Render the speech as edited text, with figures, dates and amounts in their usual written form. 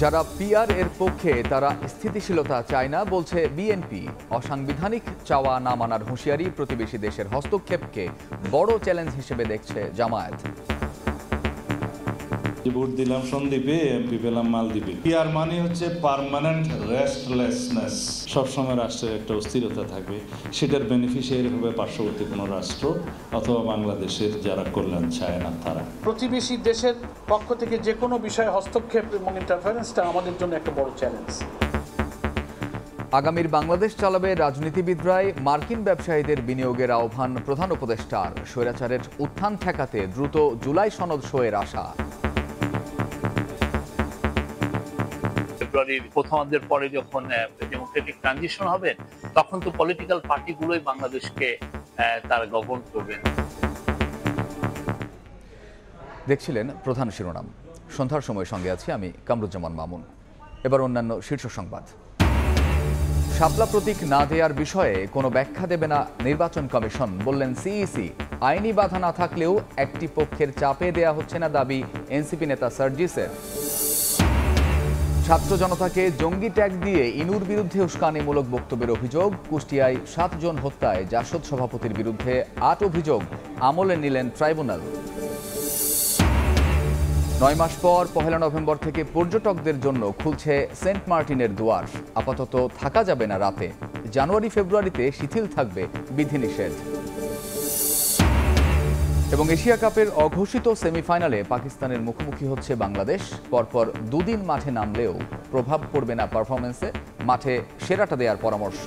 যারা পিআর এর পক্ষে তারা স্থিতিশীলতা চায় না বলছে বিএনপি। অসাংবিধানিক চাওয়া না মানার হুঁশিয়ারি, প্রতিবেশী দেশের হস্তক্ষেপকে বড় চ্যালেঞ্জ হিসেবে দেখছে জামায়াত। ভোট দিলাম সন্দ্বীপে, এমপি পেলাম মালদ্বীপে। পিআর মানে হচ্ছে পার্মানেন্ট রেস্টলেসনেস। সবসময় রাষ্ট্রের একটা অস্থিরতা থাকবে, সেটার বেনিফিশিয়ারি হবে পার্শ্ববর্তী কোনো রাষ্ট্র অথবা বাংলাদেশের যারা কল্যাণ চায় না তারা। প্রতিবেশী দেশের পক্ষ থেকে যে কোনো বিষয়ে হস্তক্ষেপ এবং ইন্টারফারেন্সটা আমাদের জন্য একটা বড় চ্যালেঞ্জ। আগামীর বাংলাদেশ চালাবে রাজনীতিবিদরাই, মার্কিন ব্যবসায়ীদের বিনিয়োগের আহ্বান প্রধান উপদেষ্টার। স্বৈরাচারের উত্থান ঠেকাতে দ্রুত জুলাই সনদ সইয়ের আশা। ফেব্রুয়ারির প্রথমার্ধের পরে যখন ডেমোক্রেটিক ট্রানজিশন হবে, তখন তো পলিটিক্যাল পার্টিগুলোই বাংলাদেশকে তারা গভর্ন করবেন। দেখছিলেন প্রধান শিরোনাম। সন্ধ্যার সময় সঙ্গে আছি আমি কামরুজ্জামান মামুন। এবার অন্যান্য শীর্ষ সংবাদ। শাপলা প্রতীক না দেওয়ার বিষয়ে কোনো ব্যাখ্যা দেবে না নির্বাচন কমিশন, বললেন সিইসি। আইনি বাধা না থাকলেও একটি পক্ষের চাপে দেয়া হচ্ছে না, দাবি এনসিপি নেতা সার্জিসের। ছাত্র জনতাকে জঙ্গি ট্যাগ দিয়ে ইনুর বিরুদ্ধে উস্কানিমূলক বক্তব্যের অভিযোগ। কুষ্টিয়ায় ৭ জন হত্যায় জাসদ সভাপতির বিরুদ্ধে ৮ অভিযোগ আমলে নিলেন ট্রাইব্যুনাল। ৯ মাস পর ১ নভেম্বর থেকে পর্যটকদের জন্য খুলছে সেন্ট মার্টিনের দুয়ার। আপাতত থাকা যাবে না রাতে। জানুয়ারি ফেব্রুয়ারিতে শিথিল থাকবে বিধিনিষেধ। এবং এশিয়া কাপের অঘোষিত সেমিফাইনালে পাকিস্তানের মুখোমুখি হচ্ছে বাংলাদেশ। পরপর দুদিন মাঠে নামলেও প্রভাব পড়বে না পারফরমেন্সে, মাঠে সেরাটা দেওয়ার পরামর্শ।